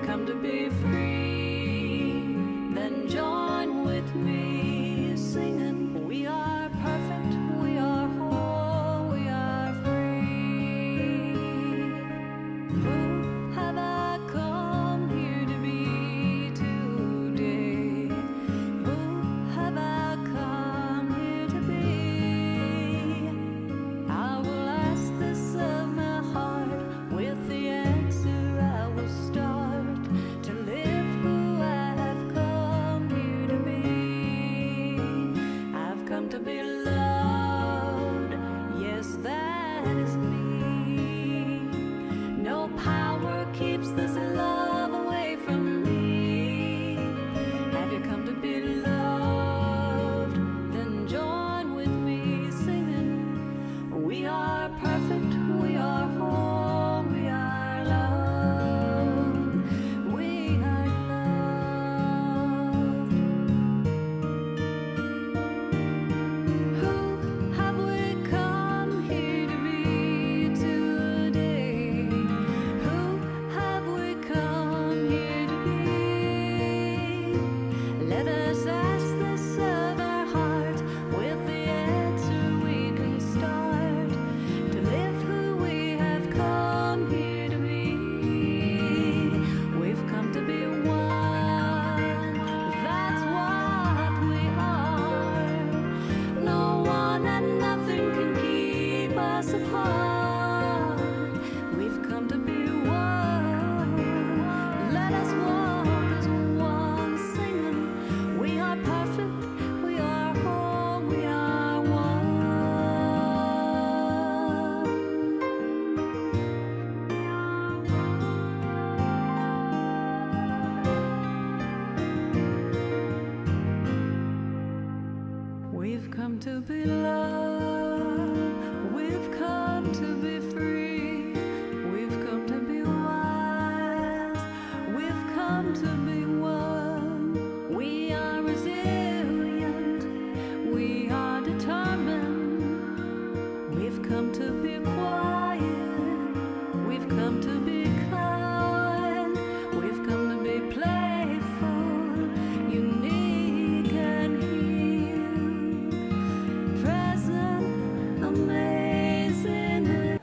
come to be free, then join with me singing. We are perfect, we are whole, we are free. Who have I come here to be today? Who have I come here to be? I will ask this of my heart, with the answer I will start to live who I have come here to be. I've come to be loved, yes, that is me. No power keeps this love away from me. Have you come to be loved? Then join with me singing. We are perfect, we are whole, we are loved, we are loved. Who have we come here to be today? Who have we come here to be? Let us ask this of our heart, with the answer we can start to live who we have come here to be. We've come to be one, that's what we are. No one and nothing can keep us apart. We've come to be one. Let us walk as one, singing. We are perfect, we are whole, we are one. We've come to be loved, we've come to be free, we've come to be wise, we've come to be one. We are resilient, we are determined, we've come to be quiet, we've come to be kind, we've come to be playful, unique and healed, present, amazing.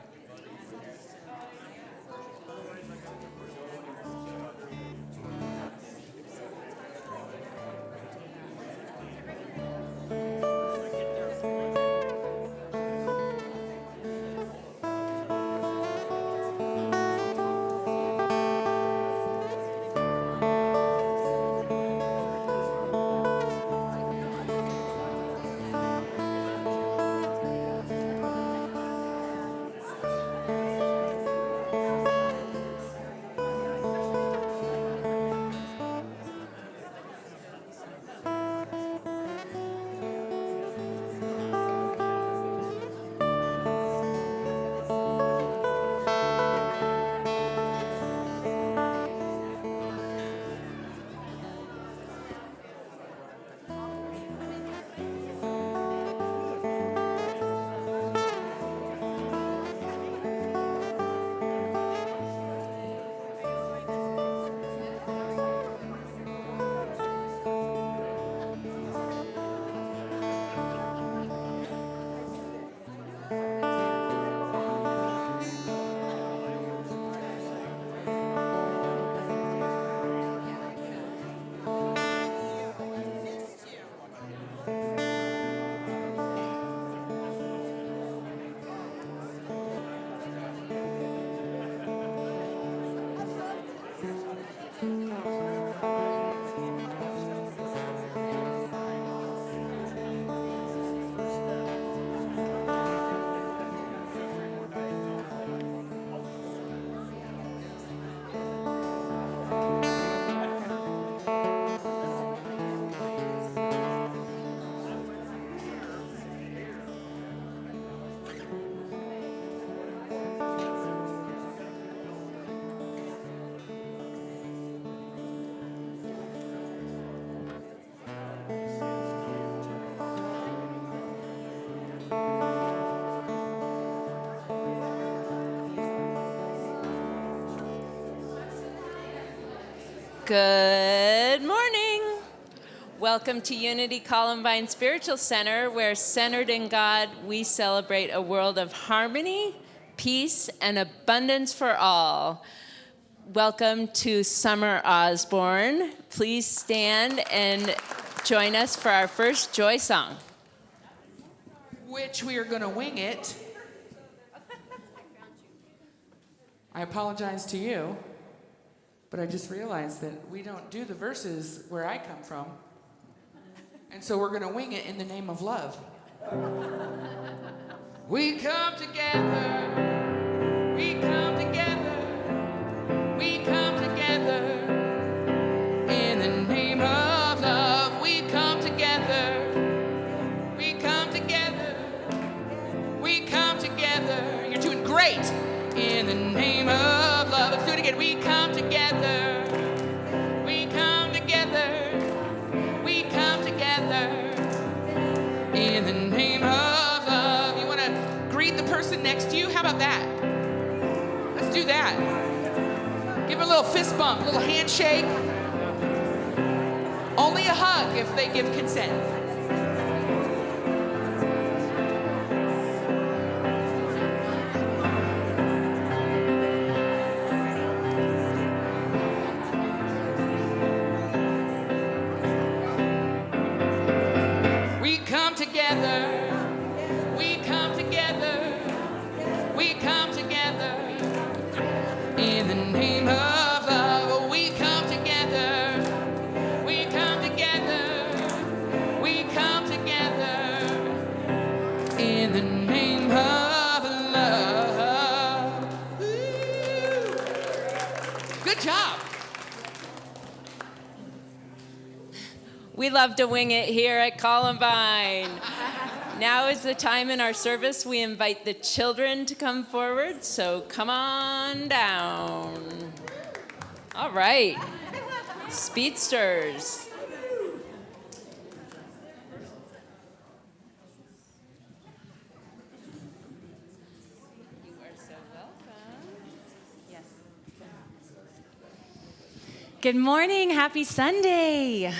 Good morning. Welcome to Unity Columbine Spiritual Center, where centered in God, we celebrate a world of harmony, peace, and abundance for all. Welcome to Summer Osborne. Please stand and join us for our first joy song. Which we are going to wing it. I apologize to you, but I just realized that we don't do the verses where I come from. And so we're going to wing it in the name of love. We come together, we come together, we come together in the name of love. We come together, we come together, we come together. You're doing great. In the name of love. Let's do it again. We come together. We come together. We come together. In the name of love. You want to greet the person next to you? How about that? Let's do that. Give them a little fist bump, a little handshake. Only a hug if they give consent. We come together, we come together, we come together in the name of love. We come together, we come together, we come together in the name of love. Woo. Good job. We love to wing it here at Columbine. Now is the time in our service we invite the children to come forward, so come on down. All right, speedsters. You are so welcome. Yes. Good morning. Happy Sunday.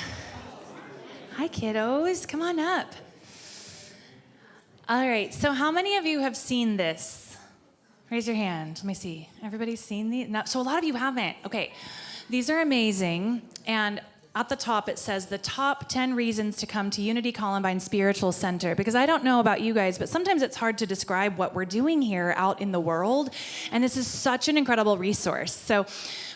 Hi, kiddos. Come on up. All right. So how many of you have seen this? Raise your hand. Let me see. Everybody's seen these? No, so a lot of you haven't. Okay. These are amazing. And at the top, it says the top 10 reasons to come to Unity Columbine Spiritual Center. Because I don't know about you guys, but sometimes it's hard to describe what we're doing here out in the world. And this is such an incredible resource. So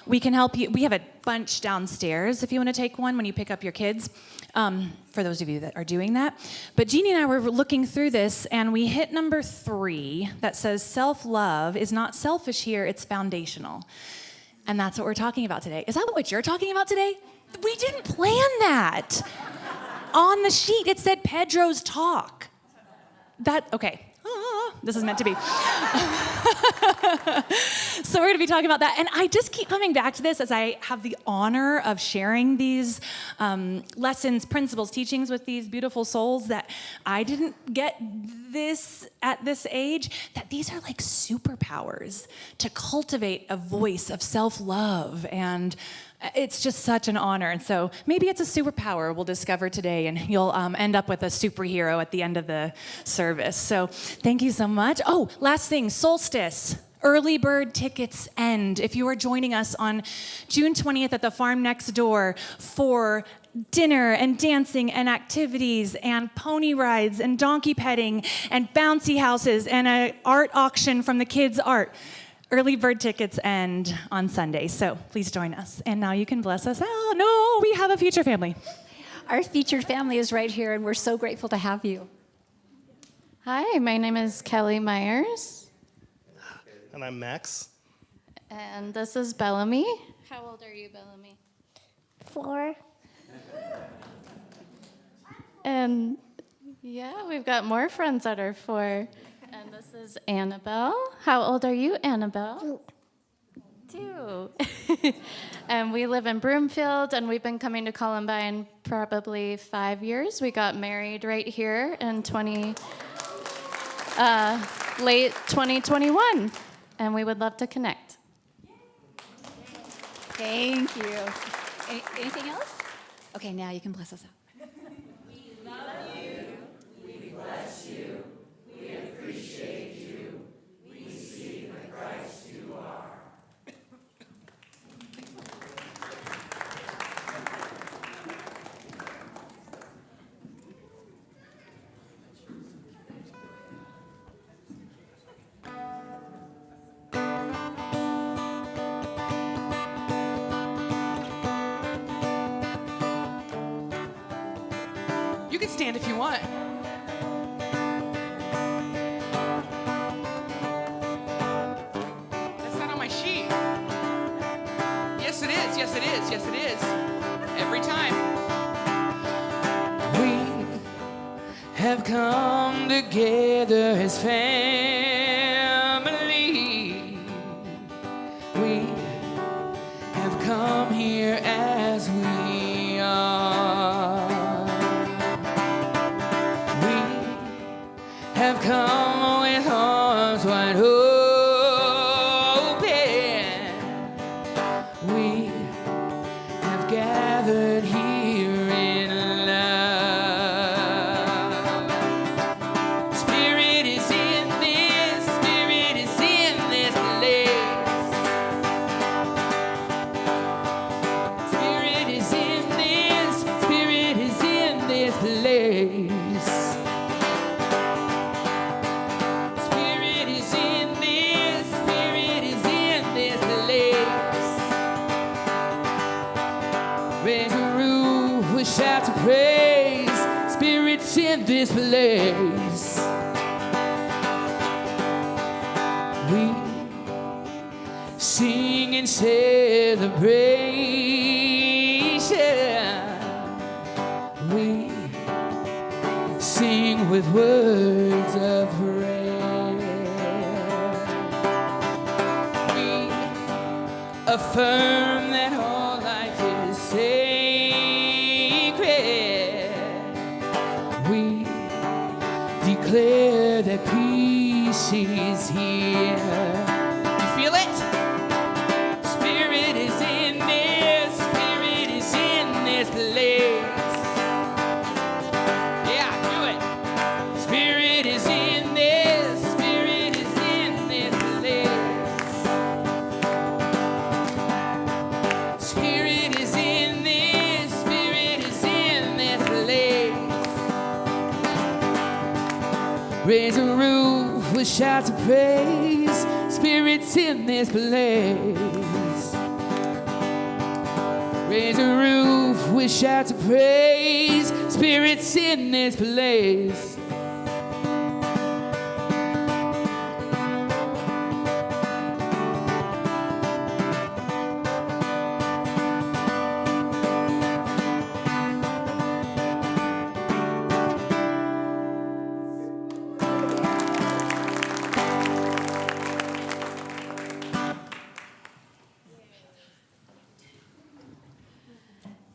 we can help you. We have a bunch downstairs if you want to take one when you pick up your kids, for those of you that are doing that. But Jeannie and I were looking through this, and we hit number 3 that says self-love is not selfish here, it's foundational. And that's what we're talking about today. Is that what you're talking about today? We didn't plan that. On the sheet, it said Pedro's talk. Okay. This is meant to be. So we're going to be talking about that. And I just keep coming back to this as I have the honor of sharing these lessons, principles, teachings with these beautiful souls that I didn't get this at this age, that these are like superpowers to cultivate a voice of self-love. And it's just such an honor. And so maybe it's a superpower we'll discover today, and you'll end up with a superhero at the end of the service. So thank you so much. Oh, last thing, Solstice. Early bird tickets end. If you are joining us on June 20th at the farm next door for dinner and dancing and activities and pony rides and donkey petting and bouncy houses and an art auction from the kids' art, early bird tickets end on Sunday. So please join us. And now you can bless us. Oh, no, we have a future family. Our featured family is right here, and we're so grateful to have you. Hi, my name is Kelly Myers. And I'm Max. And this is Bellamy. How old are you, Bellamy? 4. And yeah, we've got more friends that are 4. And this is Annabelle. How old are you, Annabelle? 2. And we live in Broomfield, and we've been coming to Columbine probably 5 years. We got married right here in late 2021, and we would love to connect. Thank you. Anything else? Okay, now you can bless us out. You can stand if you want. That's not on my sheet. Yes, it is. Yes, it is. Yes, it is. Every time. We have come together as family. We have come here as we are. We have come with arms wide open. We have gathered here in love. Spirit is in this, Spirit is in this place. Spirit is in this, Spirit is in this place. Spirit is in this, Spirit is in this place. Raise a roof, we shout to praise. Spirit's in this place. We sing in celebration. We sing with words of prayer. We affirm that all life is sacred. We declare that peace is here. You feel it? Spirit is in this, Spirit is in this place. Yeah, do it. Spirit is in this, Spirit is in this place. Spirit is in this, Spirit is in this place. Raise a roof with shouts of praise. Spirit's in this place. Raise a roof with shouts of praise. Spirit's in this place.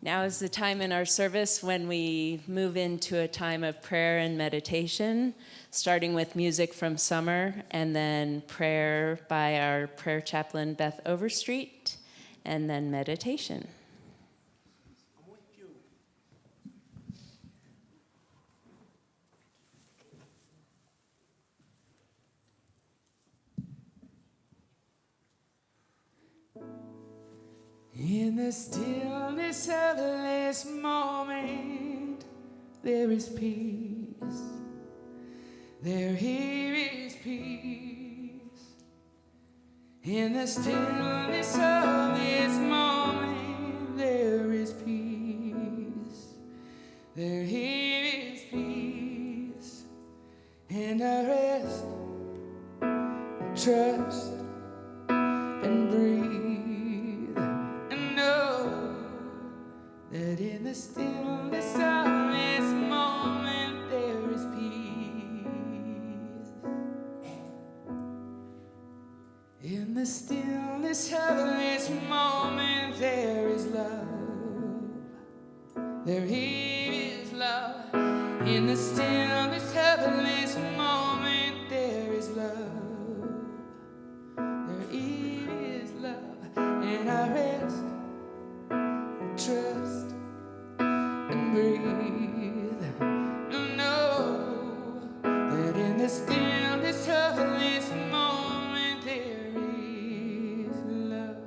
Now is the time in our service when we move into a time of prayer and meditation, starting with music from Summer and then prayer by our prayer chaplain, Beth Overstreet, and then meditation. In the stillness of this moment, there is peace. There here is peace. In the stillness of this moment, there is peace. There here is peace. And I rest, trust, and breathe. That in the stillness of this moment there is peace. In the stillness of this moment there is love. There is love. In the stillness of this moment there is love. There is love. And I rest, stillness of this moment, there is love.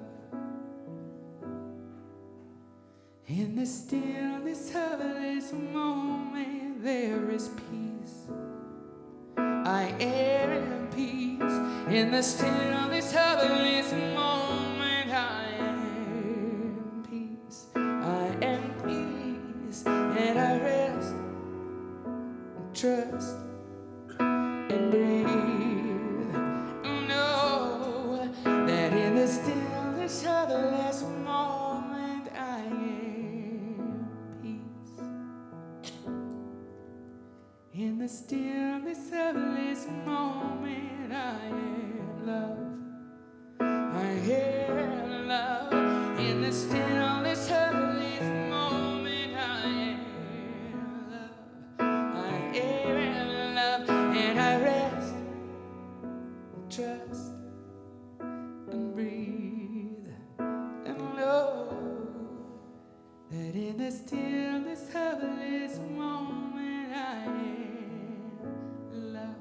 In the stillness of this moment, there is peace. I am peace. In the stillness of this moment, I am peace. I am peace. And I rest, trust, and breathe. Know that in the stillness of the last moment, I am peace. In the stillness of this moment, I am love. I am love. In the stillness of this moment, I am love. I am love. And I rest, trust, and breathe, and know that in the stillness of this moment, I am love.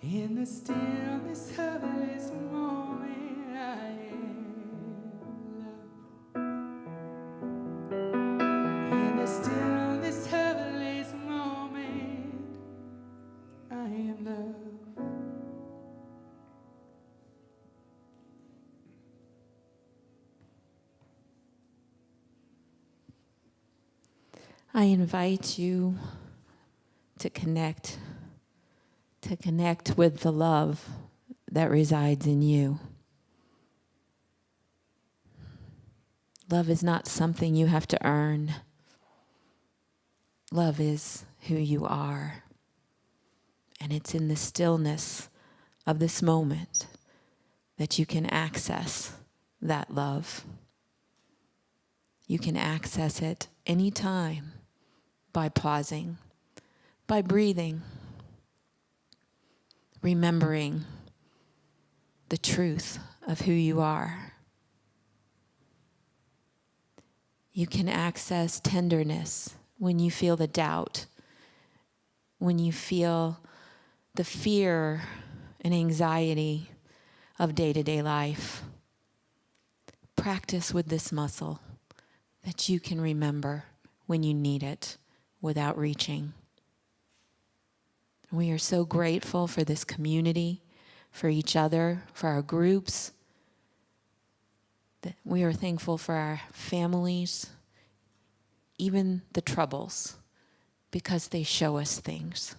In the stillness of this moment, I am love. In the stillness of this moment, I am love. I invite you to connect with the love that resides in you. Love is not something you have to earn. Love is who you are. And it's in the stillness of this moment that you can access that love. You can access it anytime by pausing, by breathing, remembering the truth of who you are. You can access tenderness when you feel the doubt, when you feel the fear and anxiety of day-to-day life. Practice with this muscle that you can remember when you need it without reaching. We are so grateful for this community, for each other, for our groups. That we are thankful for our families, even the troubles, because they show us things.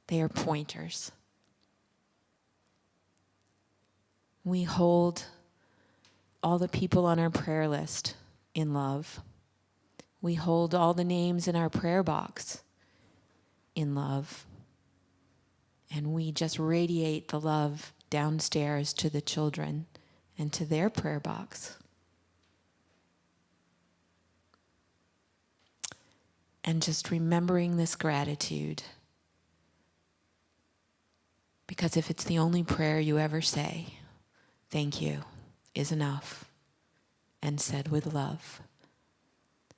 They are pointers. We hold all the people on our prayer list in love. We hold all the names in our prayer box in love. And we just radiate the love downstairs to the children and to their prayer box. And just remembering this gratitude. Because if it's the only prayer you ever say, thank you is enough, and said with love.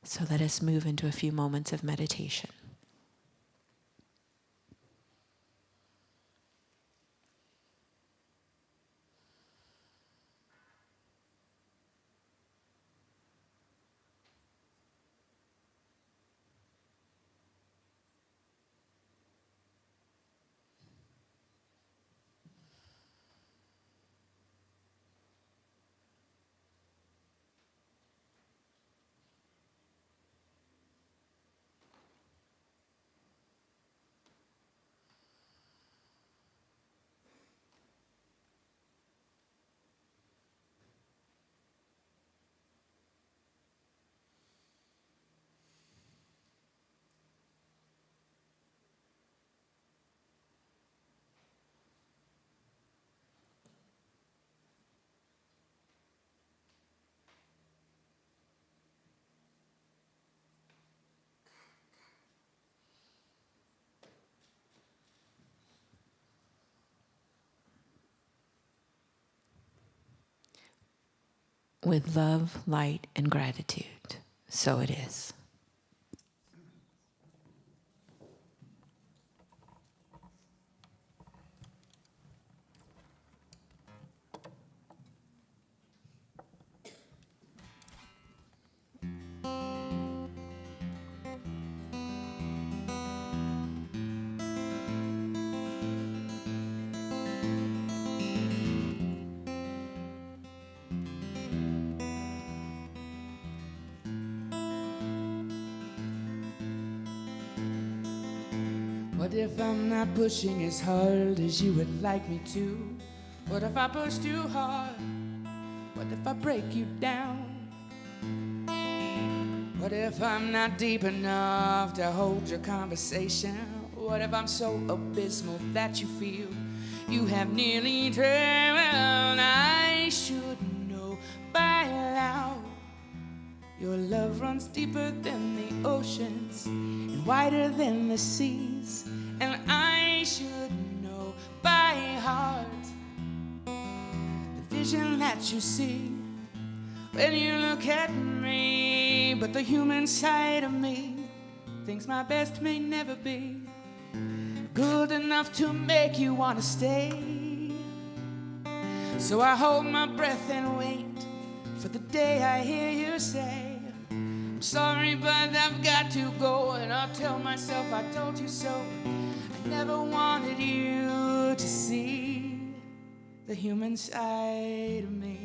So let us move into a few moments of meditation. With love, light, and gratitude, so it is. What if I'm not pushing as hard as you would like me to? What if I push too hard? What if I break you down? What if I'm not deep enough to hold your conversation? What if I'm so abysmal that you feel you have nearly drowned? I should know by now. Your love runs deeper than the oceans and wider than the seas. And I should know by heart the vision that you see when you look at me. But the human side of me thinks my best may never be good enough to make you want to stay. So I hold my breath and wait for the day I hear you say, I'm sorry, but I've got to go. And I'll tell myself I told you so. I never wanted you to see the human side of me.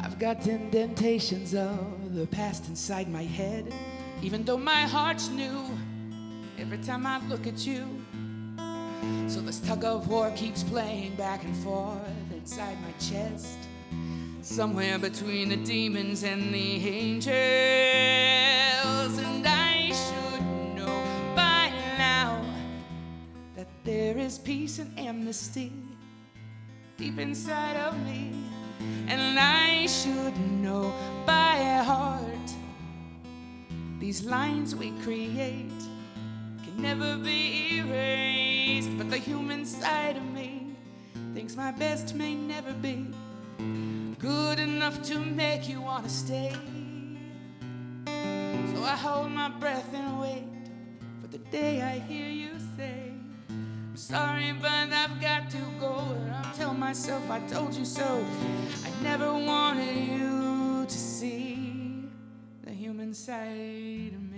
I've got indentations of the past inside my head, even though my heart's new every time I look at you. So this tug of war keeps playing back and forth inside my chest, somewhere between the demons and the angels. And I should know by now that there is peace and amnesty deep inside of me. And I should know by heart these lines we create can never be erased. But the human side of me thinks my best may never be good enough to make you want to stay. So I hold my breath and wait for the day I hear you say, I'm sorry, but I've got to go. And I'll tell myself I told you so. I never wanted you to see the human side of me.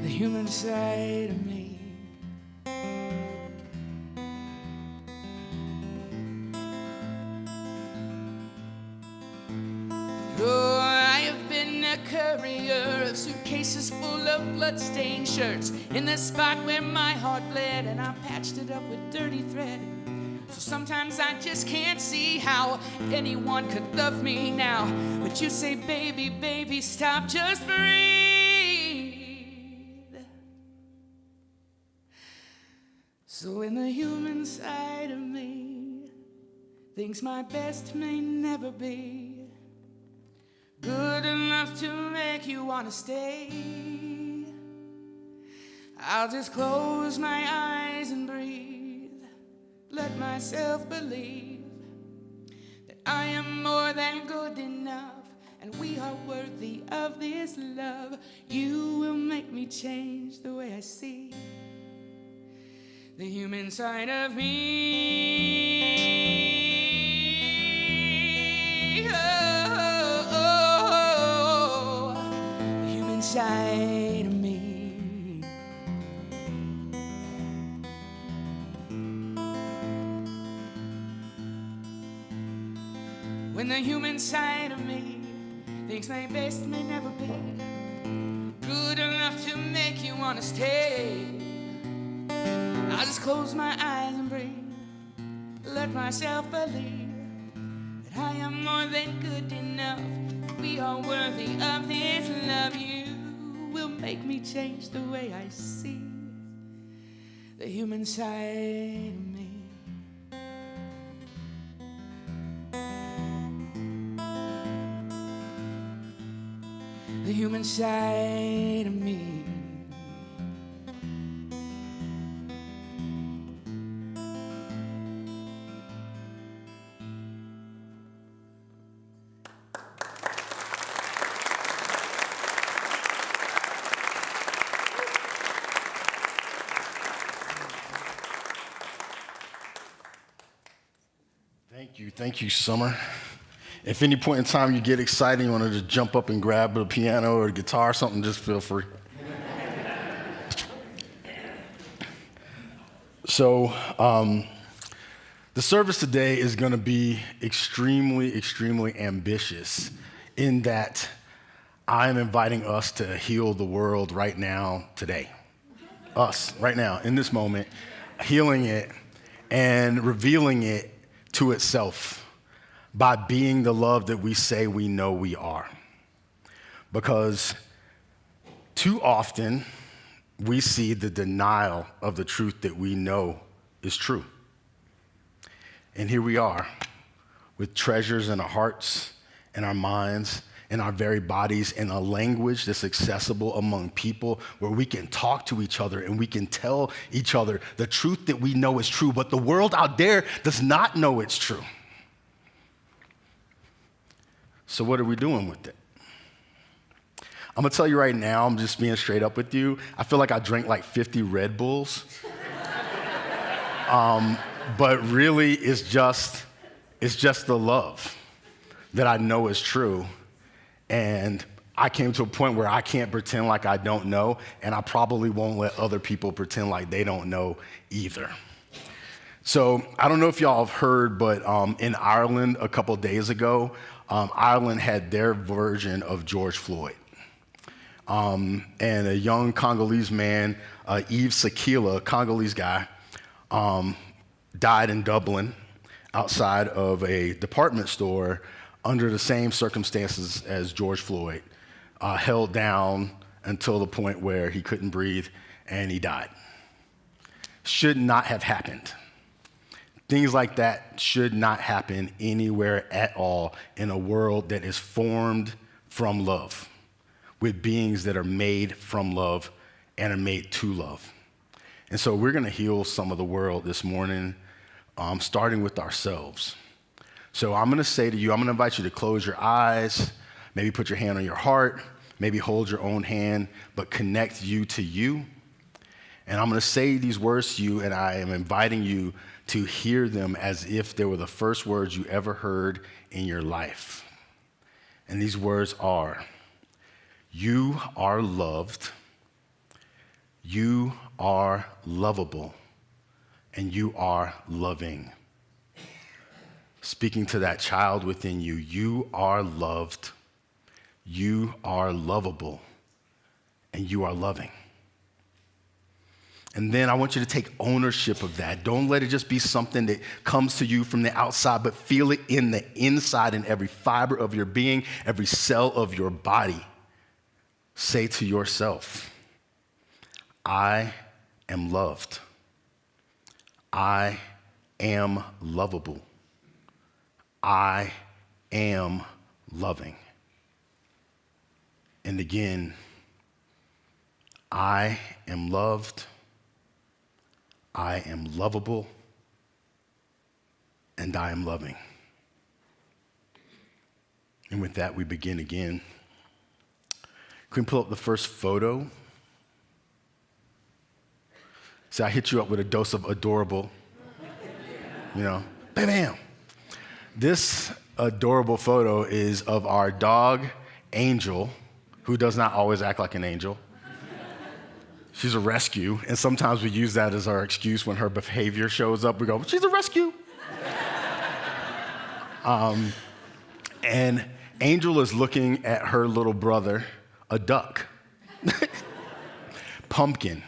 The human side of me. Oh, I have been a courier of suitcases full of blood-stained shirts in the spot where my heart bled, and I patched it up with dirty thread. So sometimes I just can't see how anyone could love me now. But you say, baby, baby, stop, just breathe. So in the human side of me thinks my best may never be good enough to make you want to stay. I'll just close my eyes and breathe, let myself believe that I am more than good enough, and we are worthy of this love. You will make me change the way I see the human side of me. The human side of me. When the human side of me thinks my best may never be good enough to make you want to stay, I'll just close my eyes and breathe, let myself believe that I am more than good enough. We are worthy of this love. You will make me change the way I see the human side of me. The human side of me. Thank you, Summer. If any point in time you get excited, you want to just jump up and grab the piano or the guitar or something, just feel free. So, the service today is going to be extremely, extremely ambitious in that I am inviting us to heal the world right now, today. Us, right now, in this moment, healing it and revealing it to itself by being the love that we say we know we are. Because too often, we see the denial of the truth that we know is true. And here we are with treasures in our hearts, in our minds, in our very bodies, in a language that's accessible among people where we can talk to each other and we can tell each other the truth that we know is true, but the world out there does not know it's true. So what are we doing with it? I'm gonna tell you right now, I'm just being straight up with you. I feel like I drank like 50 Red Bulls. But really, it's just the love that I know is true. And I came to a point where I can't pretend like I don't know, and I probably won't let other people pretend like they don't know either. So I don't know if y'all have heard, but in Ireland a couple days ago, Ireland had their version of George Floyd. And a young Congolese man, Yves Sekila, Congolese guy, died in Dublin outside of a department store under the same circumstances as George Floyd, held down until the point where he couldn't breathe and he died. Should not have happened. Things like that should not happen anywhere at all in a world that is formed from love, with beings that are made from love and are made to love. And so we're gonna heal some of the world this morning, starting with ourselves. So I'm gonna say to you, I'm gonna invite you to close your eyes, maybe put your hand on your heart, maybe hold your own hand, but connect you to you. And I'm gonna say these words to you, and I am inviting you to hear them as if they were the first words you ever heard in your life. And these words are, you are loved, you are lovable, and you are loving. Speaking to that child within you, you are loved, you are lovable, and you are loving. And then I want you to take ownership of that. Don't let it just be something that comes to you from the outside, but feel it in the inside, in every fiber of your being, every cell of your body. Say to yourself, I am loved. I am lovable. I am loving. And again, I am loved. I am lovable, and I am loving. And with that, we begin again. Can we pull up the first photo? See, I hit you up with a dose of adorable. You know, bam, bam. This adorable photo is of our dog, Angel, who does not always act like an angel. She's a rescue, and sometimes we use that as our excuse when her behavior shows up. We go, she's a rescue. And Angel is looking at her little brother, a duck, Pumpkin.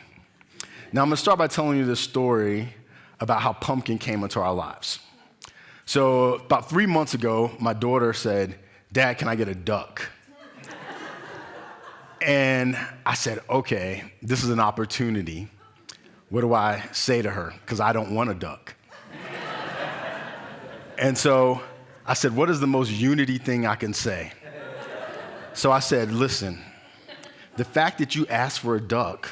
Now, I'm gonna start by telling you this story about how Pumpkin came into our lives. So about 3 months ago, my daughter said, Dad, can I get a duck? And I said, okay, this is an opportunity. What do I say to her? Because I don't want a duck. And so I said, what is the most unity thing I can say? So I said, listen, the fact that you asked for a duck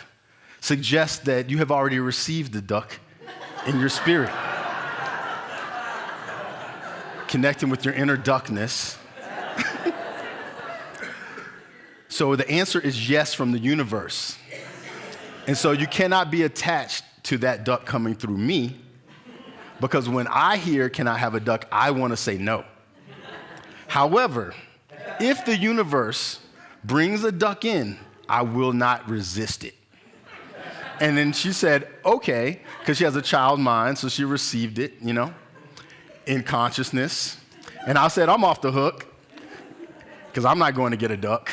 suggests that you have already received the duck in your spirit. Connecting with your inner duckness. So the answer is yes from the universe. And so you cannot be attached to that duck coming through me, because when I hear, can I have a duck, I want to say no. However, if the universe brings a duck in, I will not resist it. And then she said, okay, because she has a child mind, so she received it, in consciousness. And I said, I'm off the hook, because I'm not going to get a duck.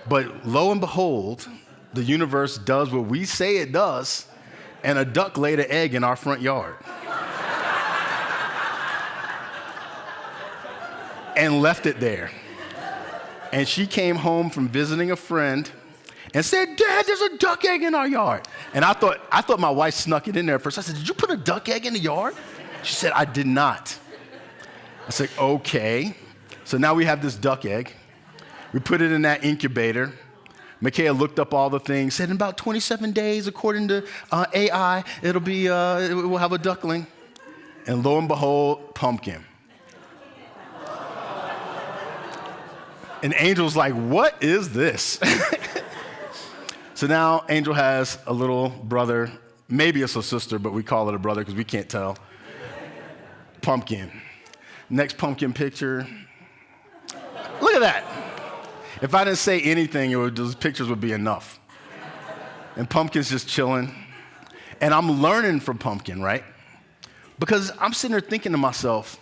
But lo and behold, the universe does what we say it does, and a duck laid an egg in our front yard. And left it there. And she came home from visiting a friend and said, Dad, there's a duck egg in our yard. And I thought my wife snuck it in there first. I said, did you put a duck egg in the yard? She said, I did not. I said, okay. So now we have this duck egg. We put it in that incubator. Micaiah looked up all the things, said in about 27 days, according to AI, we'll have a duckling. And lo and behold, pumpkin. And Angel's like, what is this? So now Angel has a little brother. Maybe it's a sister, but we call it a brother because we can't tell. Pumpkin. Next pumpkin picture. Look at that. If I didn't say anything, those pictures would be enough. And Pumpkin's just chilling. And I'm learning from Pumpkin, right? Because I'm sitting there thinking to myself,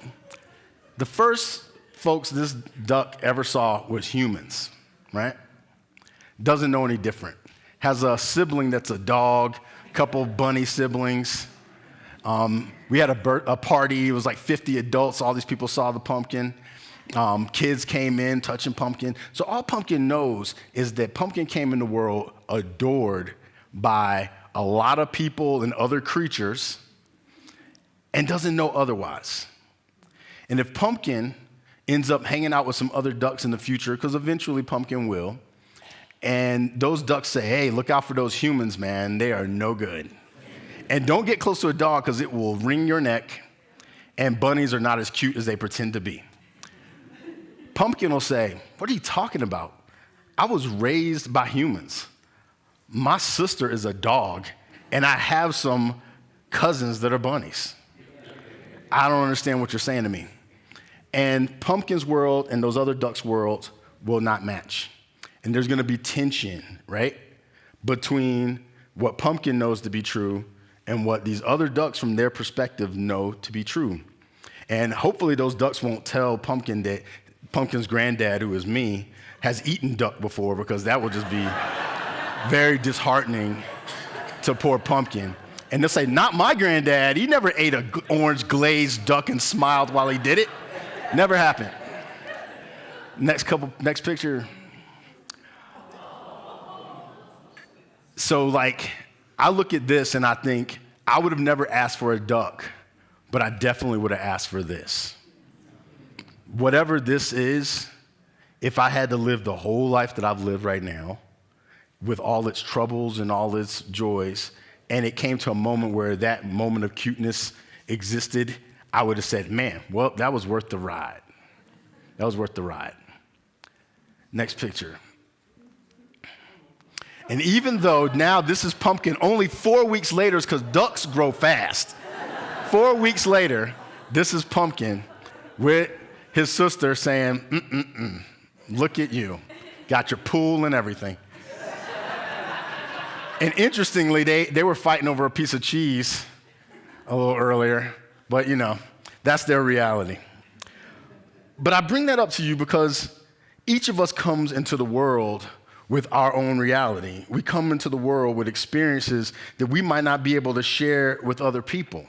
the first folks this duck ever saw was humans, right? Doesn't know any different. Has a sibling that's a dog, couple bunny siblings. We had a party. It was like 50 adults. All these people saw the pumpkin. Kids came in touching Pumpkin. So all Pumpkin knows is that Pumpkin came in the world adored by a lot of people and other creatures and doesn't know otherwise. And if Pumpkin ends up hanging out with some other ducks in the future, because eventually Pumpkin will, and those ducks say, hey, look out for those humans, man. They are no good. And don't get close to a dog because it will wring your neck, and bunnies are not as cute as they pretend to be. Pumpkin will say, what are you talking about? I was raised by humans. My sister is a dog, and I have some cousins that are bunnies. I don't understand what you're saying to me. And Pumpkin's world and those other ducks' worlds will not match. And there's going to be tension, right, between what Pumpkin knows to be true and what these other ducks from their perspective know to be true. And hopefully those ducks won't tell Pumpkin that Pumpkin's granddad, who is me, has eaten duck before, because that would just be very disheartening to poor Pumpkin. And they'll say, not my granddad. He never ate an orange glazed duck and smiled while he did it. Never happened. Next picture. So I look at this and I think, I would have never asked for a duck, but I definitely would have asked for this. Whatever this is, if I had to live the whole life that I've lived right now, with all its troubles and all its joys, and it came to a moment where that moment of cuteness existed, I would have said, man, well, that was worth the ride. That was worth the ride. Next picture. And even though now this is Pumpkin, only 4 weeks later, because ducks grow fast. 4 weeks later, this is Pumpkin with his sister saying, look at you. Got your pool and everything. And interestingly, they were fighting over a piece of cheese a little earlier, but that's their reality. But I bring that up to you because each of us comes into the world with our own reality. We come into the world with experiences that we might not be able to share with other people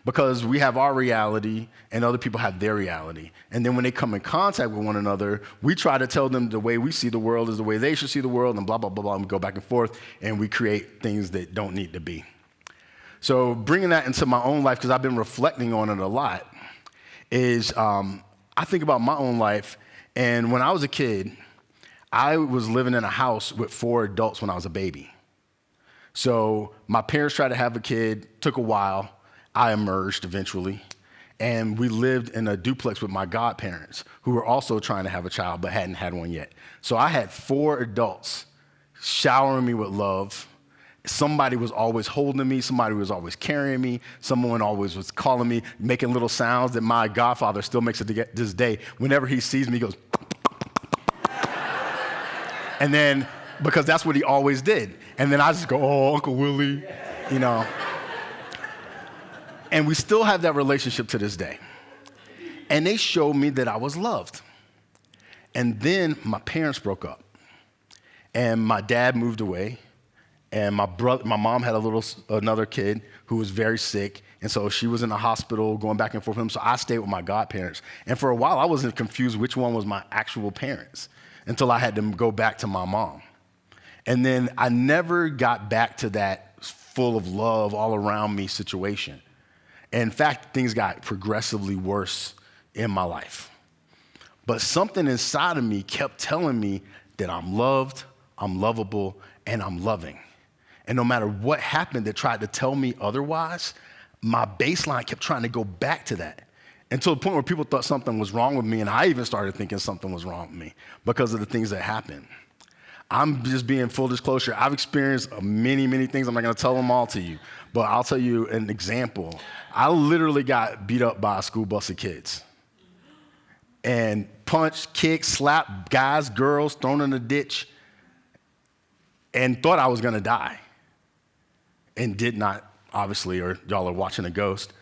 because we have our reality and other people have their reality. And then when they come in contact with one another, we try to tell them the way we see the world is the way they should see the world, and blah, blah, blah, blah, and we go back and forth, and we create things that don't need to be. So bringing that into my own life, because I've been reflecting on it a lot, is I think about my own life, and when I was a kid, I was living in a house with 4 adults when I was a baby. So my parents tried to have a kid, took a while. I emerged eventually, and we lived in a duplex with my godparents who were also trying to have a child but hadn't had one yet. So I had 4 adults showering me with love, Somebody was always holding me. Somebody was always carrying me. Someone always was calling me, making little sounds that my godfather still makes it to this day. Whenever he sees me, he goes, and then, because that's what he always did. And then I just go, oh, Uncle Willie, you know. And we still have that relationship to this day. And they showed me that I was loved. And then my parents broke up. And my dad moved away. And my mom had another kid who was very sick. And so she was in the hospital going back and forth with him. So I stayed with my godparents. And for a while, I wasn't confused which one was my actual parents until I had to go back to my mom. And then I never got back to that full of love all around me situation. In fact, things got progressively worse in my life. But something inside of me kept telling me that I'm loved, I'm lovable, and I'm loving. And no matter what happened that tried to tell me otherwise, my baseline kept trying to go back to that. Until the point where people thought something was wrong with me, and I even started thinking something was wrong with me because of the things that happened. I'm just being full disclosure. I've experienced many, many things. I'm not going to tell them all to you, but I'll tell you an example. I literally got beat up by a school bus of kids and punched, kicked, slapped guys, girls, thrown in a ditch, and thought I was going to die and did not, obviously, or y'all are watching a ghost.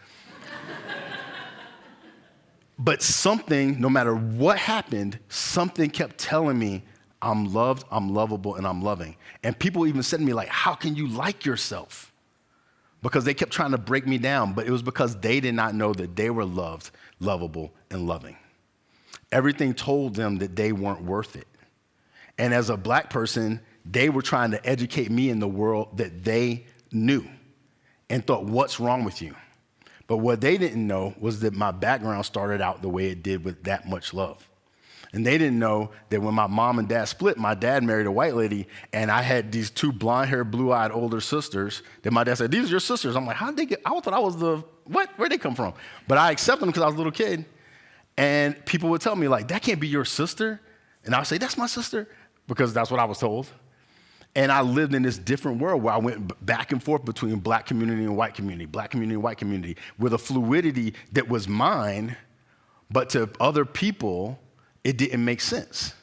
But something, no matter what happened, something kept telling me I'm loved, I'm lovable, and I'm loving. And people even said to me, like, how can you like yourself? Because they kept trying to break me down, but it was because they did not know that they were loved, lovable, and loving. Everything told them that they weren't worth it. And as a black person, they were trying to educate me in the world that they knew and thought, what's wrong with you? But what they didn't know was that my background started out the way it did with that much love. And they didn't know that when my mom and dad split, my dad married a white lady, and I had these two blonde-haired, blue-eyed older sisters that my dad said, these are your sisters. I'm like, how did they get, I thought I was what? Where'd they come from? But I accepted them because I was a little kid. And people would tell me, like, that can't be your sister. And I would say, that's my sister, because that's what I was told. And I lived in this different world where I went back and forth between black community and white community, black community and white community, with a fluidity that was mine, but to other people, it didn't make sense.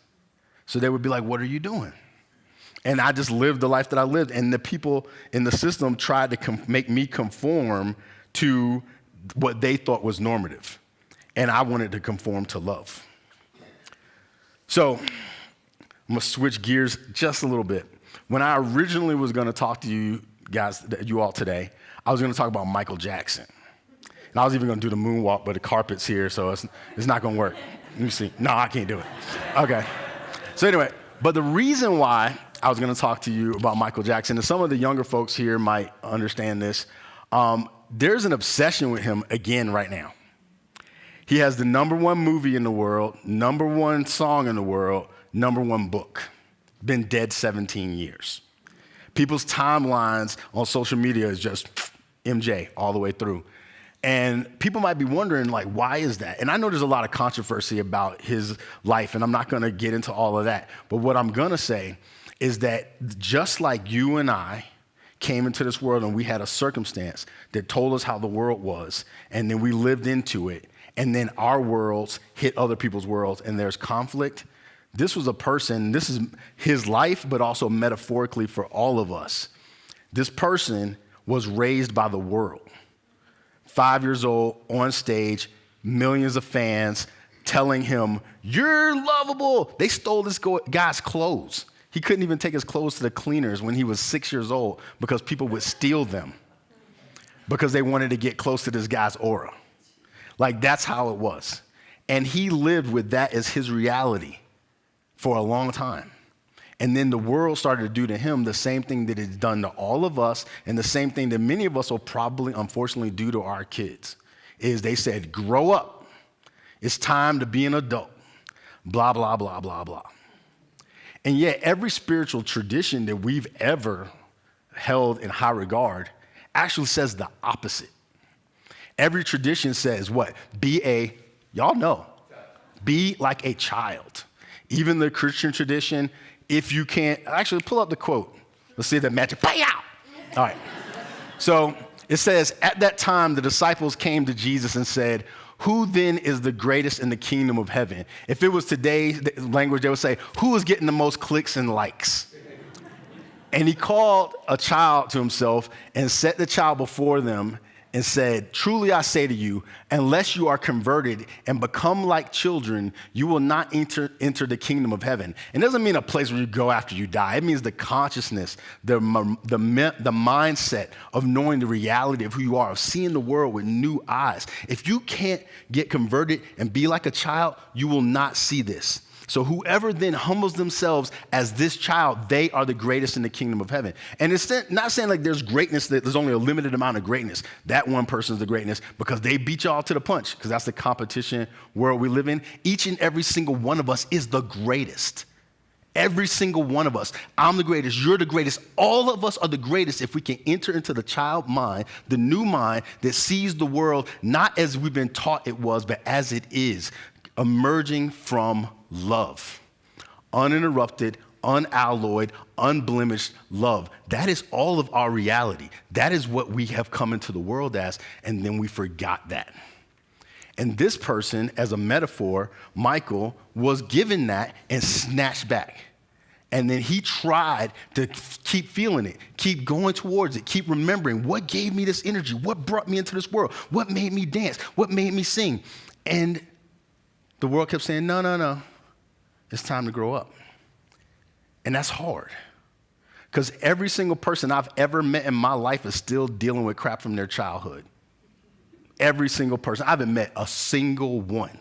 So they would be like, what are you doing? And I just lived the life that I lived. And the people in the system tried to make me conform to what they thought was normative. And I wanted to conform to love. So I'm gonna switch gears just a little bit. When I originally was gonna talk to you guys, you all today, I was gonna talk about Michael Jackson. And I was even gonna do the moonwalk, but the carpet's here, so it's not gonna work. Let me see. No, I can't do it. Okay. So anyway, but the reason why I was gonna talk to you about Michael Jackson, and some of the younger folks here might understand this, there's an obsession with him again right now. He has the #1 movie in the world, #1 song in the world, #1 book. Been dead 17 years. People's timelines on social media is just MJ all the way through. And people might be wondering, like, why is that? And I know there's a lot of controversy about his life, and I'm not gonna get into all of that. But what I'm gonna say is that just like you and I came into this world and we had a circumstance that told us how the world was, and then we lived into it, and then our worlds hit other people's worlds, and there's conflict. This was a person, this is his life, but also metaphorically for all of us. This person was raised by the world. 5 years old, on stage, millions of fans telling him, you're lovable. They stole this guy's clothes. He couldn't even take his clothes to the cleaners when he was 6 years old because people would steal them because they wanted to get close to this guy's aura. Like, that's how it was. And he lived with that as his reality for a long time. And then the world started to do to him the same thing that it's done to all of us, and the same thing that many of us will probably, unfortunately, do to our kids, is they said, grow up. It's time to be an adult. Blah, blah, blah, blah, blah. And yet every spiritual tradition that we've ever held in high regard actually says the opposite. Every tradition says what? Y'all know, be like a child. Even the Christian tradition, if you can't, actually pull up the quote. Let's see that magic, All right. So it says, at that time, the disciples came to Jesus and said, who then is the greatest in the kingdom of heaven? If it was today's language, they would say, who is getting the most clicks and likes? And he called a child to himself and set the child before them and said, truly I say to you, unless you are converted and become like children, you will not enter the kingdom of heaven. It doesn't mean a place where you go after you die. It means the consciousness, the mindset of knowing the reality of who you are, of seeing the world with new eyes. If you can't get converted and be like a child, you will not see this. So whoever then humbles themselves as this child, they are the greatest in the kingdom of heaven. And it's not saying like there's greatness, that there's only a limited amount of greatness. That one person's the greatness because they beat y'all to the punch, because that's the competition world we live in. Each and every single one of us is the greatest. Every single one of us. I'm the greatest. You're the greatest. All of us are the greatest if we can enter into the child mind, the new mind that sees the world not as we've been taught it was, but as it is, emerging from love, uninterrupted, unalloyed, unblemished love. That is all of our reality. That is what we have come into the world as, and then we forgot that. And this person, as a metaphor, Michael, was given that and snatched back. And then he tried to keep feeling it, keep going towards it, keep remembering what gave me this energy, what brought me into this world, what made me dance, what made me sing. And the world kept saying, no. It's time to grow up. And that's hard. Because every single person I've ever met in my life is still dealing with crap from their childhood. Every single person. I haven't met a single one,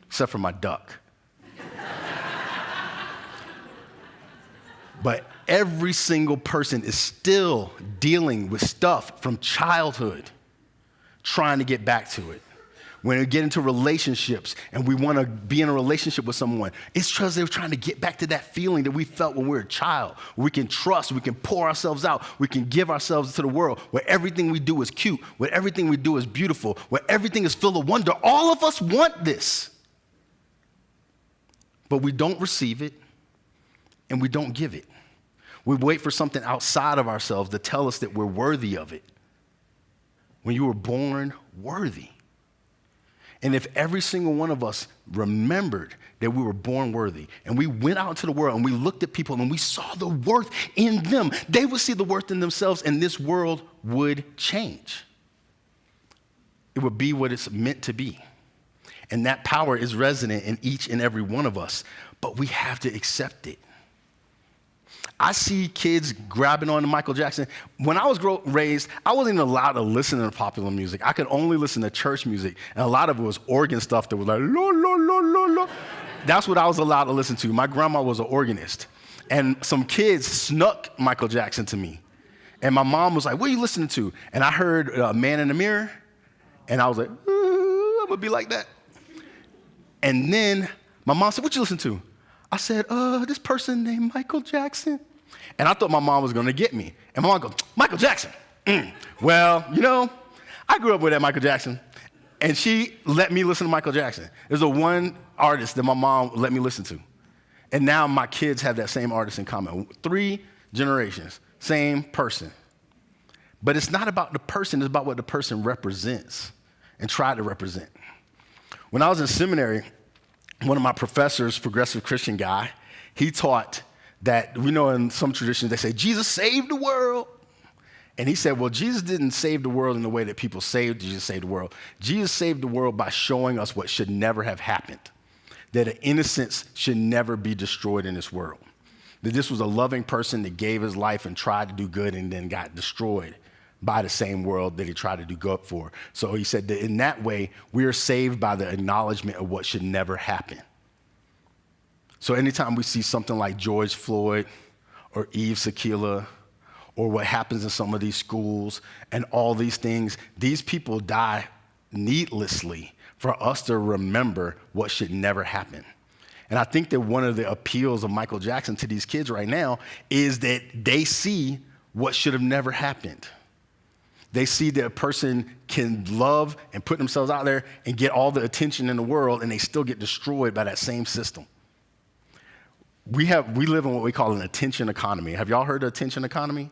except for my duck. But every single person is still dealing with stuff from childhood, trying to get back to it. When we get into relationships and we want to be in a relationship with someone, it's because they're trying to get back to that feeling that we felt when we were a child. Where we can trust, we can pour ourselves out, we can give ourselves to the world, where everything we do is cute, where everything we do is beautiful, where everything is full of wonder. All of us want this. But we don't receive it and we don't give it. We wait for something outside of ourselves to tell us that we're worthy of it. When you were born worthy. And if every single one of us remembered that we were born worthy and we went out into the world and we looked at people and we saw the worth in them, they would see the worth in themselves and this world would change. It would be what it's meant to be. And that power is resident in each and every one of us, but we have to accept it. I see kids grabbing on to Michael Jackson. When I was raised, I wasn't even allowed to listen to popular music. I could only listen to church music, and a lot of it was organ stuff that was like, lo, lo, lo, lo, lo. That's what I was allowed to listen to. My grandma was an organist, and some kids snuck Michael Jackson to me. And my mom was like, what are you listening to? And I heard Man in the Mirror, and I was like, I'm gonna be like that. And then my mom said, what you listen to? I said, this person named Michael Jackson. And I thought my mom was gonna get me. And my mom goes, Michael Jackson. Well, I grew up with that Michael Jackson. And she let me listen to Michael Jackson. There's a one artist that my mom let me listen to. And now my kids have that same artist in common. 3 generations, same person. But it's not about the person, it's about what the person represents and try to represent. When I was in seminary, one of my professors, progressive Christian guy, he taught that, in some traditions, they say, Jesus saved the world. And he said, well, Jesus didn't save the world in the way that people saved Jesus saved the world. Jesus saved the world by showing us what should never have happened, that an innocence should never be destroyed in this world, that this was a loving person that gave his life and tried to do good and then got destroyed by the same world that he tried to do good for. So he said that in that way, we are saved by the acknowledgement of what should never happen. So anytime we see something like George Floyd or Eve Sakila or what happens in some of these schools and all these things, these people die needlessly for us to remember what should never happen. And I think that one of the appeals of Michael Jackson to these kids right now is that they see what should have never happened. They see that a person can love and put themselves out there and get all the attention in the world, and they still get destroyed by that same system. We live in what we call an attention economy. Have y'all heard of attention economy?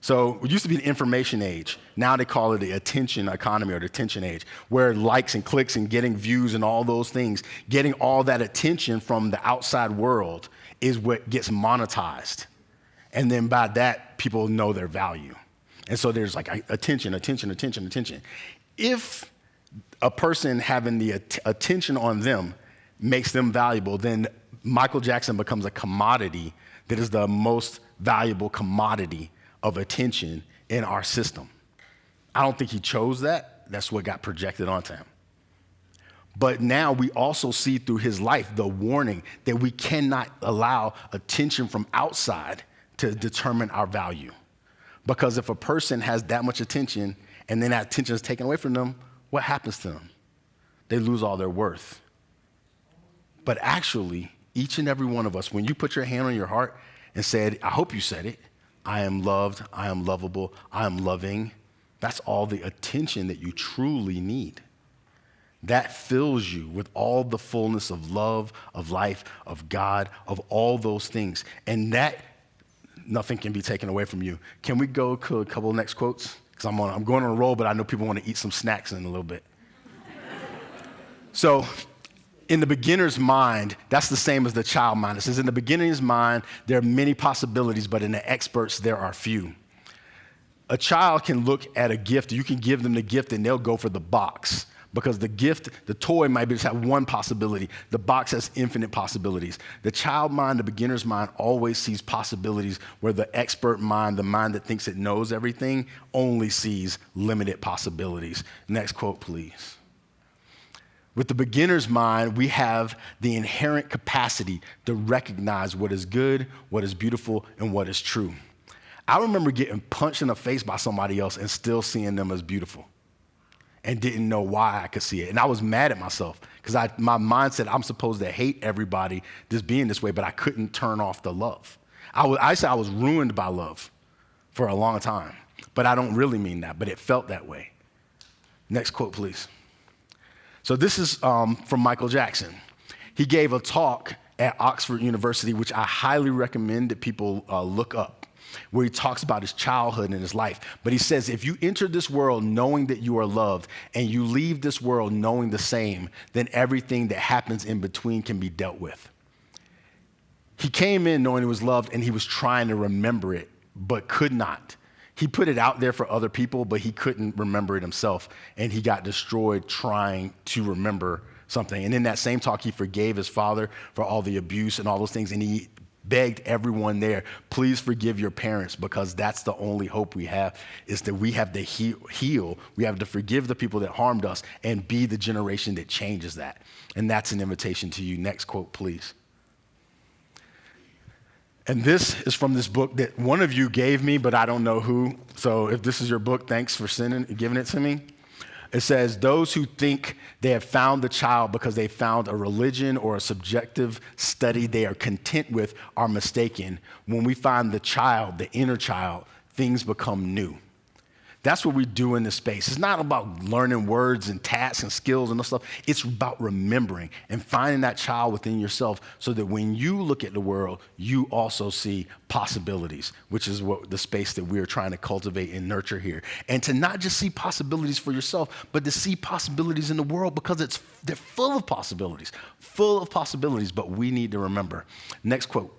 So it used to be the information age. Now they call it the attention economy or the attention age, where likes and clicks and getting views and all those things, getting all that attention from the outside world is what gets monetized. And then by that, people know their value. And so there's like attention. If a person having the attention on them makes them valuable, then Michael Jackson becomes a commodity that is the most valuable commodity of attention in our system. I don't think he chose that. That's what got projected onto him. But now we also see through his life the warning that we cannot allow attention from outside to determine our value. Because if a person has that much attention and then that attention is taken away from them, what happens to them? They lose all their worth. But actually, each and every one of us, when you put your hand on your heart and said, I hope you said it, I am loved, I am lovable, I am loving, that's all the attention that you truly need. That fills you with all the fullness of love, of life, of God, of all those things. And that, nothing can be taken away from you. Can we go to a couple of next quotes? Because I'm going on a roll, but I know people want to eat some snacks in a little bit. So, in the beginner's mind, that's the same as the child mind. It says in the beginner's mind, there are many possibilities, but in the experts, there are few. A child can look at a gift, you can give them the gift and they'll go for the box. Because the gift, the toy might just have one possibility. The box has infinite possibilities. The child mind, the beginner's mind, always sees possibilities where the expert mind, the mind that thinks it knows everything, only sees limited possibilities. Next quote, please. With the beginner's mind, we have the inherent capacity to recognize what is good, what is beautiful, and what is true. I remember getting punched in the face by somebody else and still seeing them as beautiful and didn't know why I could see it. And I was mad at myself because my mind said I'm supposed to hate everybody just being this way, but I couldn't turn off the love. I said I was ruined by love for a long time, but I don't really mean that, but it felt that way. Next quote, please. So this is from Michael Jackson. He gave a talk at Oxford University, which I highly recommend that people look up, where he talks about his childhood and his life. But he says, if you enter this world knowing that you are loved and you leave this world knowing the same, then everything that happens in between can be dealt with. He came in knowing he was loved and he was trying to remember it, but could not. He put it out there for other people, but he couldn't remember it himself. And he got destroyed trying to remember something. And in that same talk, he forgave his father for all the abuse and all those things. And he begged everyone there, please forgive your parents, because that's the only hope we have, is that we have to heal. We have to forgive the people that harmed us and be the generation that changes that. And that's an invitation to you. Next quote, please. And this is from this book that one of you gave me, but I don't know who. So if this is your book, thanks for giving it to me. It says, those who think they have found the child because they found a religion or a subjective study they are content with are mistaken. When we find the child, the inner child, things become new. That's what we do in this space. It's not about learning words and tasks and skills and stuff. It's about remembering and finding that child within yourself so that when you look at the world, you also see possibilities, which is what the space that we're trying to cultivate and nurture here. And to not just see possibilities for yourself, but to see possibilities in the world, because they're full of possibilities, but we need to remember. Next quote.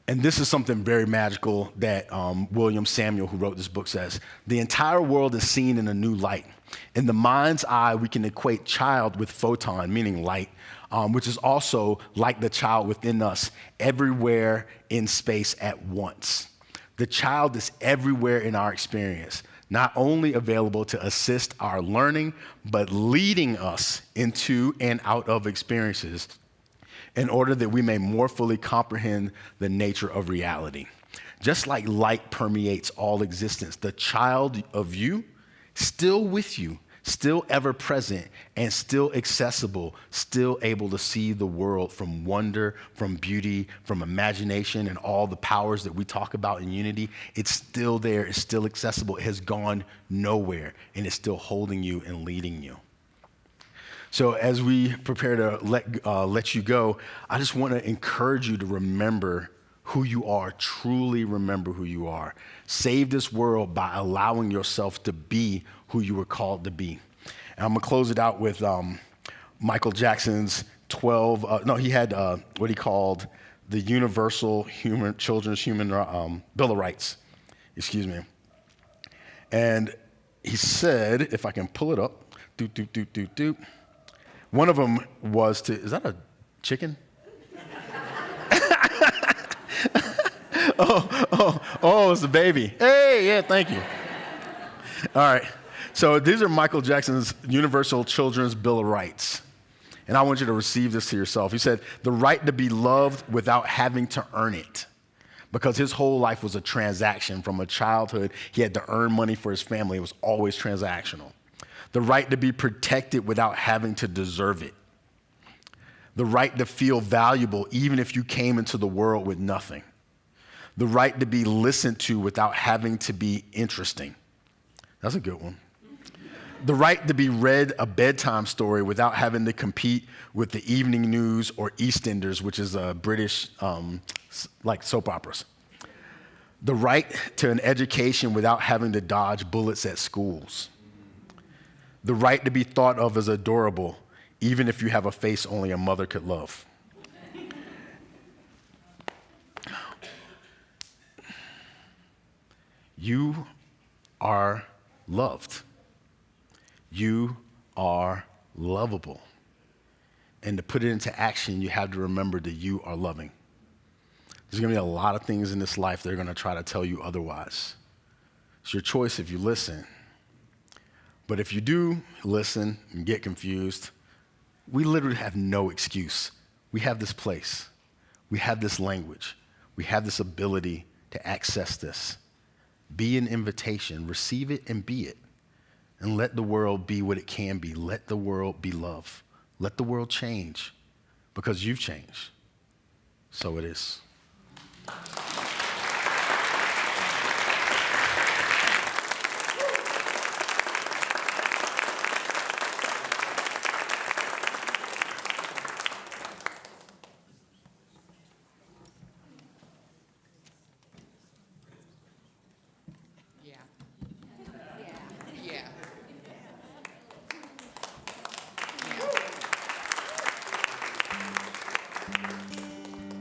And this is something very magical that William Samuel, who wrote this book, says. The entire world is seen in a new light. In the mind's eye, we can equate child with photon, meaning light, which is also like the child within us, everywhere in space at once. The child is everywhere in our experience, not only available to assist our learning, but leading us into and out of experiences in order that we may more fully comprehend the nature of reality. Just like light permeates all existence, the child of you, still with you, still ever present, and still accessible, still able to see the world from wonder, from beauty, from imagination, and all the powers that we talk about in Unity, it's still there, it's still accessible, it has gone nowhere, and it's still holding you and leading you. So as we prepare to let you go, I just want to encourage you to remember who you are. Truly remember who you are. Save this world by allowing yourself to be who you were called to be. And I'm going to close it out with Michael Jackson's 12, he had what he called the Universal Children's Human Bill of Rights, excuse me. And he said, if I can pull it up, one of them was to, is that a chicken? Oh, it's the baby. Hey, yeah, thank you. All right, so these are Michael Jackson's Universal Children's Bill of Rights. And I want you to receive this to yourself. He said, the right to be loved without having to earn it. Because his whole life was a transaction. From a childhood, he had to earn money for his family. It was always transactional. The right to be protected without having to deserve it. The right to feel valuable even if you came into the world with nothing. The right to be listened to without having to be interesting. That's a good one. The right to be read a bedtime story without having to compete with the evening news or EastEnders, which is a British, like soap operas. The right to an education without having to dodge bullets at schools. The right to be thought of as adorable, even if you have a face only a mother could love. You are loved. You are lovable. And to put it into action, you have to remember that you are loving. There's going to be a lot of things in this life that are going to try to tell you otherwise. It's your choice if you listen. But if you do listen and get confused, we literally have no excuse. We have this place. We have this language. We have this ability to access this. Be an invitation. Receive it and be it. And let the world be what it can be. Let the world be love. Let the world change because you've changed. So it is. Yeah.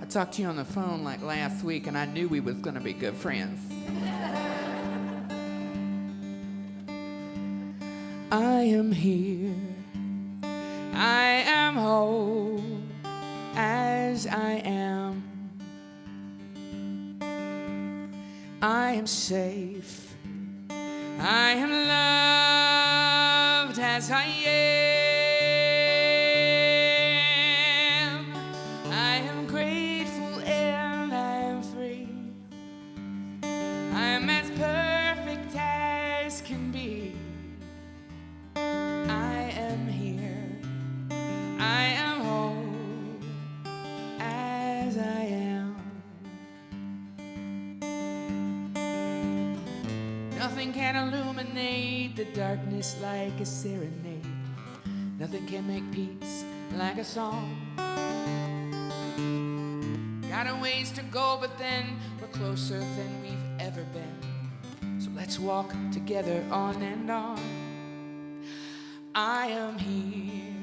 I talked to you on the phone like last week, and I knew we was gonna be good friends. I am here. I am whole as I am. I am safe. I am loved as I am. I am grateful and I am free. I am as perfect as can be. I am here. I am whole as I am. Nothing can illuminate the darkness like a serenade. Nothing can make peace like a song. Got a ways to go, but then we're closer than we've ever been. So let's walk together on and on. I am here.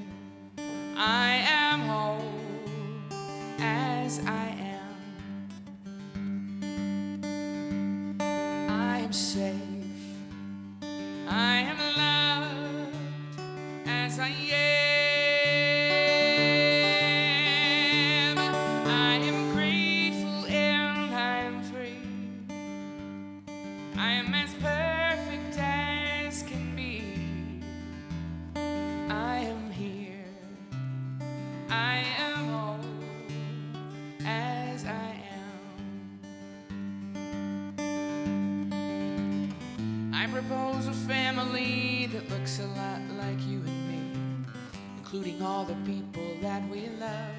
I am whole as I am. I am safe. I am loved as I am. I am grateful and I am free. I am as perfect as can be. I am here. I am whole as I am. I propose a family that looks a lot like you and me, including all the people that we love.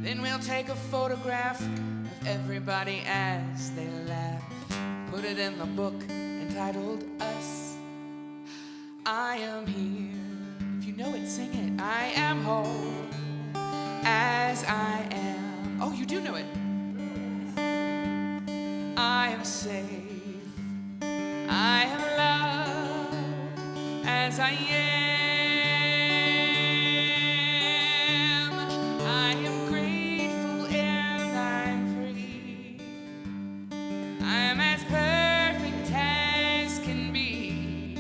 Then we'll take a photograph of everybody as they laugh, put it in the book entitled Us. I am here. If you know it, sing it. I am whole as I am. Oh, you you do know it. I am safe. I am loved as I am. I am grateful and I'm free. I am as perfect as can be.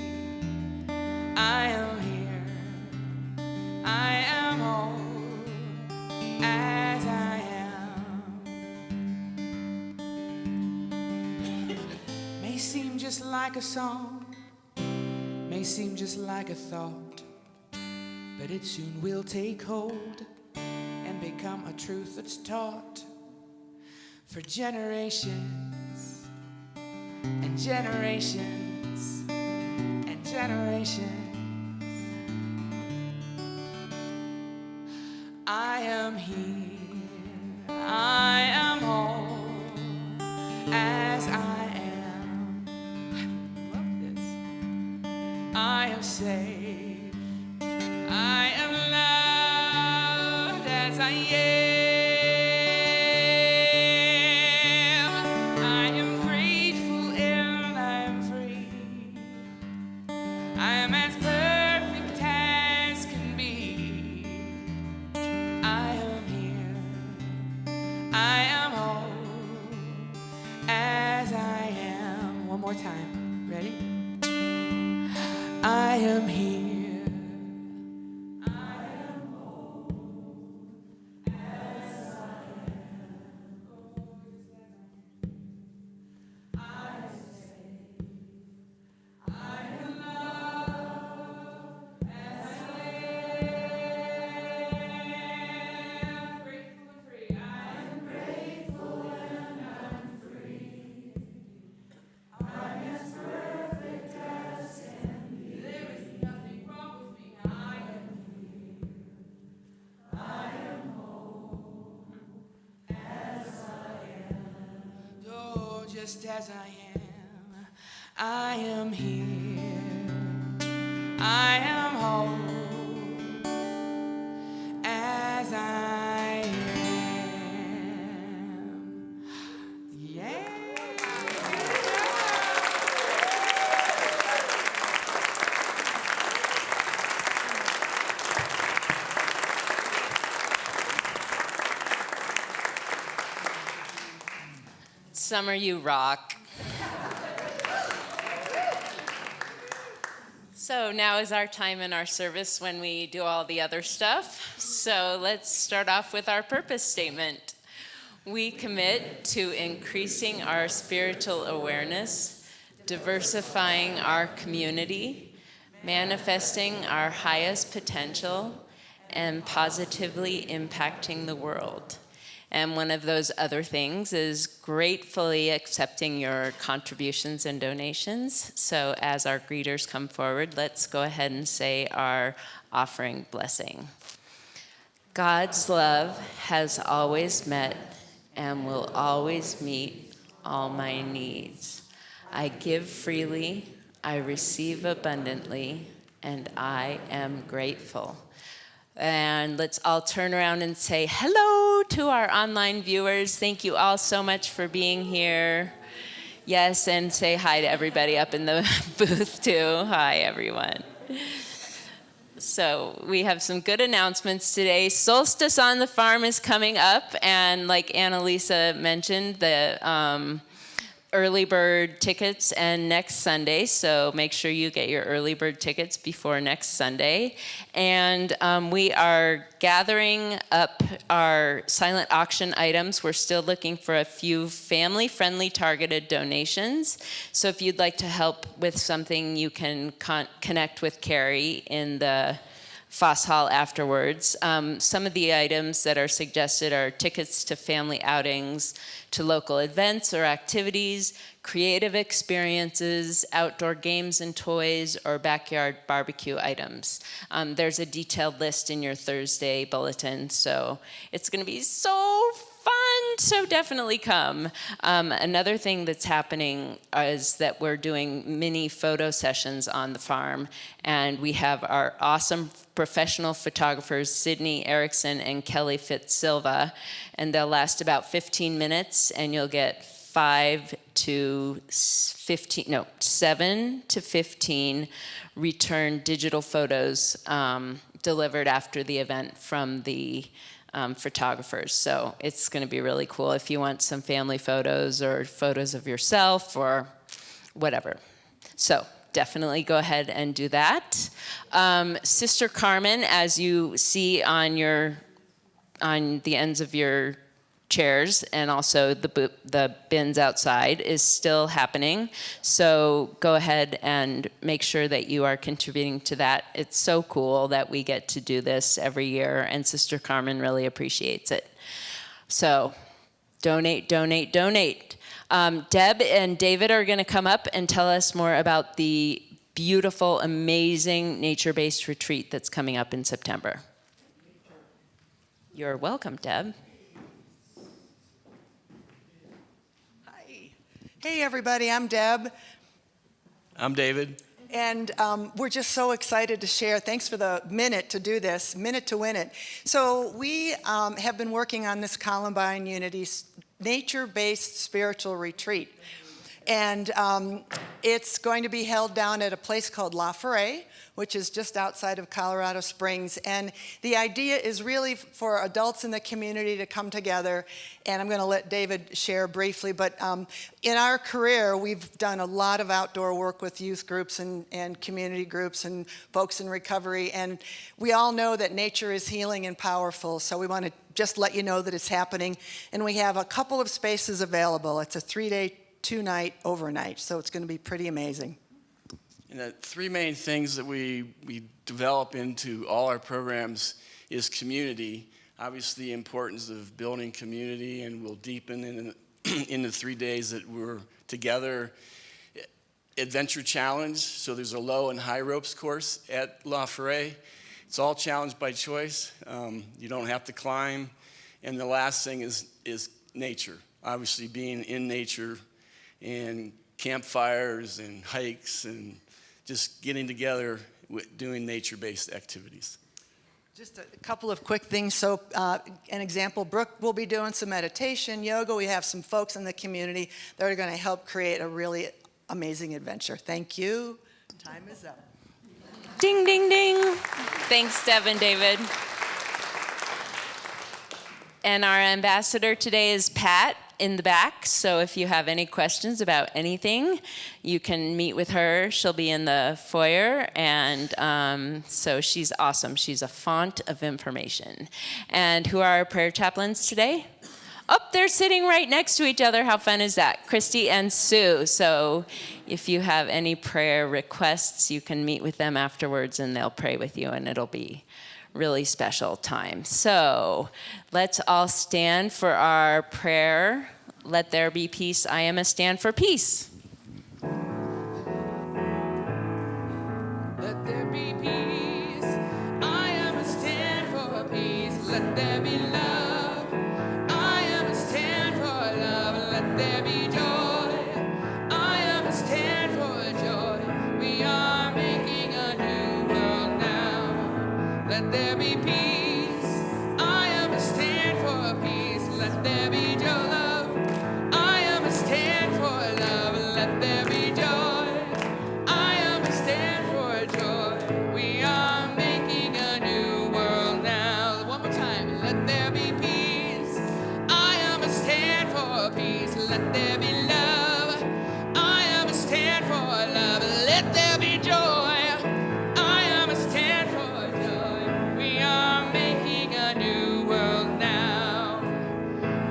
I am here. I am whole as I am. May seem just like a song, may seem just like a thought, but it soon will take hold and become a truth that's taught for generations and generations and generations. I am here, I am whole as I am. I love this. I am safe, I am loved as I am. I am grateful and I'm free. I am as perfect as can be. I am here, I am whole as I am. One more time, ready? I am here. Oh, just as I am here, I am whole as I am. Yeah. Summer, you rock. So now is our time in our service when we do all the other stuff. So let's start off with our purpose statement. We commit to increasing our spiritual awareness, diversifying our community, manifesting our highest potential, and positively impacting the world. And one of those other things is gratefully accepting your contributions and donations. So as our greeters come forward, let's go ahead and say our offering blessing. God's love has always met and will always meet all my needs. I give freely, I receive abundantly, and I am grateful. And let's all turn around and say hello to our online viewers. Thank you all so much for being here. Yes, and say hi to everybody up in the booth too. Hi, everyone. So we have some good announcements today. Solstice on the Farm is coming up, and like Annalisa mentioned, the early bird tickets and next Sunday, so make sure you get your early bird tickets before next Sunday. And we are gathering up our silent auction items. We're still looking for a few family-friendly targeted donations. So if you'd like to help with something, you can connect with Carrie in the Foss Hall afterwards. Some of the items that are suggested are tickets to family outings, to local events or activities, creative experiences, outdoor games and toys, or backyard barbecue items. There's a detailed list in your Thursday bulletin, so it's gonna be so fun so definitely come. Another thing that's happening is that we're doing mini photo sessions on the farm, and we have our awesome professional photographers, Sydney Erickson and Kelly Fitzsilva, and they'll last about 15 minutes, and you'll get 7 to 15 return digital photos delivered after the event from the photographers. So it's going to be really cool if you want some family photos or photos of yourself or whatever. So definitely go ahead and do that. Sister Carmen, as you see on the ends of your chairs and also the bins outside, is still happening. So go ahead and make sure that you are contributing to that. It's so cool that we get to do this every year, and Sister Carmen really appreciates it. So donate, donate, donate. Deb and David are going to come up and tell us more about the beautiful, amazing nature-based retreat that's coming up in September. You're welcome, Deb. Hey everybody, I'm Deb. I'm David. And we're just so excited to share. Thanks for the minute to do this, minute to win it. So we have been working on this Columbine Unity nature-based spiritual retreat. And it's going to be held down at a place called La Forêt, which is just outside of Colorado Springs. And the idea is really for adults in the community to come together. And I'm going to let David share briefly. But in our career, we've done a lot of outdoor work with youth groups and community groups and folks in recovery. And we all know that nature is healing and powerful. So we want to just let you know that it's happening. And we have a couple of spaces available. It's a 3-day, 2-night, overnight. So it's going to be pretty amazing. And the three main things that we develop into all our programs is community. Obviously, the importance of building community, and we'll deepen in the 3 days that we're together. Adventure challenge, so there's a low and high ropes course at La Forêt. It's all challenge by choice. You don't have to climb. And the last thing is nature. Obviously, being in nature and campfires and hikes and just getting together with doing nature-based activities. Just a couple of quick things. So an example, Brooke will be doing some meditation, yoga. We have some folks in the community that are going to help create a really amazing adventure. Thank you. Time is up. Ding, ding, ding. Thanks, Deb and David. And our ambassador today is Pat in the back. So if you have any questions about anything, you can meet with her. She'll be in the foyer. And so she's awesome. She's a font of information. And who are our prayer chaplains today? Oh, they're sitting right next to each other. How fun is that? Christy and Sue. So if you have any prayer requests, you can meet with them afterwards and they'll pray with you, and it'll be really special time. So let's all stand for our prayer. Let there be peace. I am a stand for peace. Let there be peace. I am a stand for peace. Let there be love. I am a stand for love. Let there be joy. I am a stand for joy. We are making a new world now. Let there be peace. I am a stand for peace. Let there be joy. I am a stand for love. Let there be joy. I am a stand for joy. We are making a new world now. One more time. Let there be peace. I am a stand for peace. Let there be love. I am a stand for love. Let there be joy. I am a stand for joy. We are making a new world now.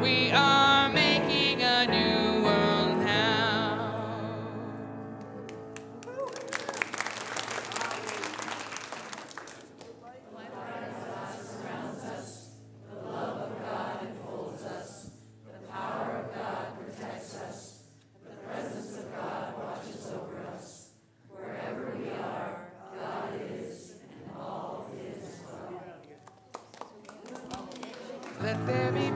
We are making a new world now. Let there be